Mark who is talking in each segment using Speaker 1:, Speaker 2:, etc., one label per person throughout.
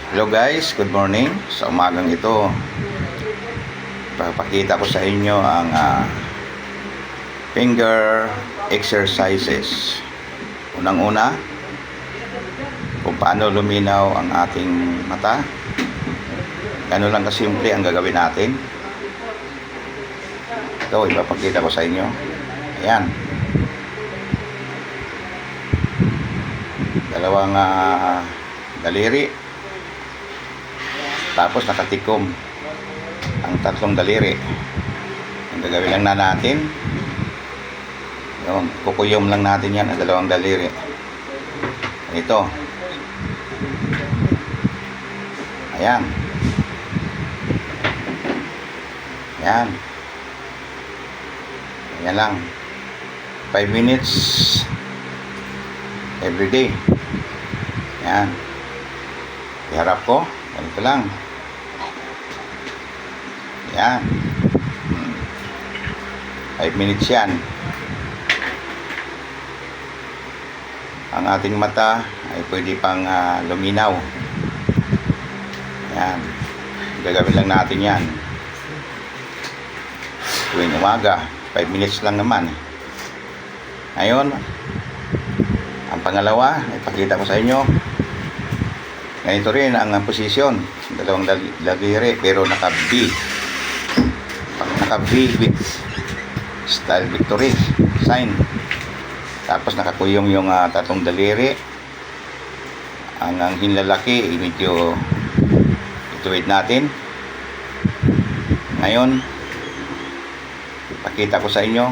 Speaker 1: Hello guys, good morning. Sa umagang ito, papakita ko sa inyo ang finger exercises. Unang-una, kung paano luminaw ang ating mata. Gano'n lang kasimple ang gagawin natin. Ito, ipapakita ko sa inyo. Ayan. Dalawang daliri. Tapos nakatikom ang tatlong daliri. Ang gagawin lang na natin, kukuyom lang natin yan ang dalawang daliri. Ito. Ayan. Ayan. Ayan lang. 5 minutes every day. Ayan. Iharap ko. Ganito lang. Yan. 5 minutes yan. Ang ating mata ay pwede pang luminaw. Yan. Gagawin lang natin yan tuwing umaga. 5 minutes lang naman. Ngayon, ang pangalawa, ipakita ko sa inyo. Ganito rin ang posisyon. Dalawang daliri pero naka-V. Naka-V with style victory sign. Tapos nakakuyong yung tatlong daliri. Ang hinlalaki, medyo ituwid natin. Ngayon, ipakita ko sa inyo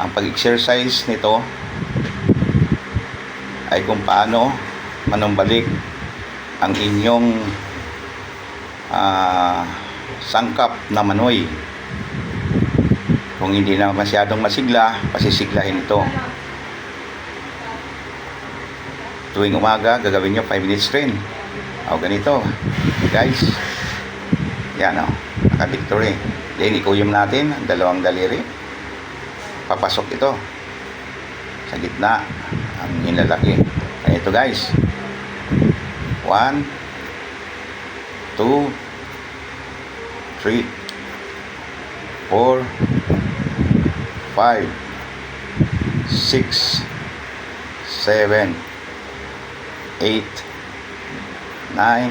Speaker 1: ang pag-exercise nito ay kung paano manumbalik ang inyong sangkap na manoy. Kung hindi na masyadong masigla, pasisiglahin ito. Tuwing umaga, gagawin nyo 5 minutes rin. O ganito, guys. Yan o, naka-victory. Then, ikuyom natin ang dalawang daliri. Papasok ito sa gitna ang hinlalaki. Ito guys. 1, 2, 3, 4, 5, 6, 7, 8, 9,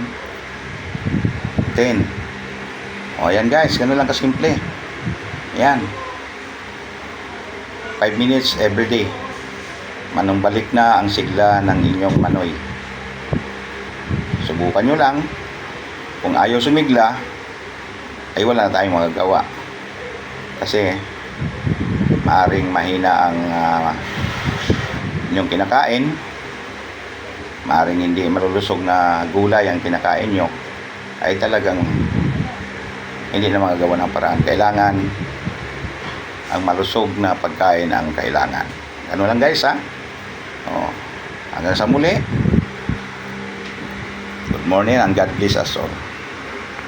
Speaker 1: 10. O yan guys, ganun lang kasimple. Yan. 5 minutes every day. Manumbalik na ang sigla ng inyong manoy. Subukan nyo lang. Kung ayaw sumigla, ay wala na tayong magagawa. Kasi maaring mahina ang inyong kinakain. Maaring hindi malulusog na gulay ang kinakain nyo. Ay talagang hindi na magagawa ng paraan. Kailangan ang malusog na pagkain ang kailangan. Ano lang guys ha? Hanggang sa muli. Good morning and God bless us all.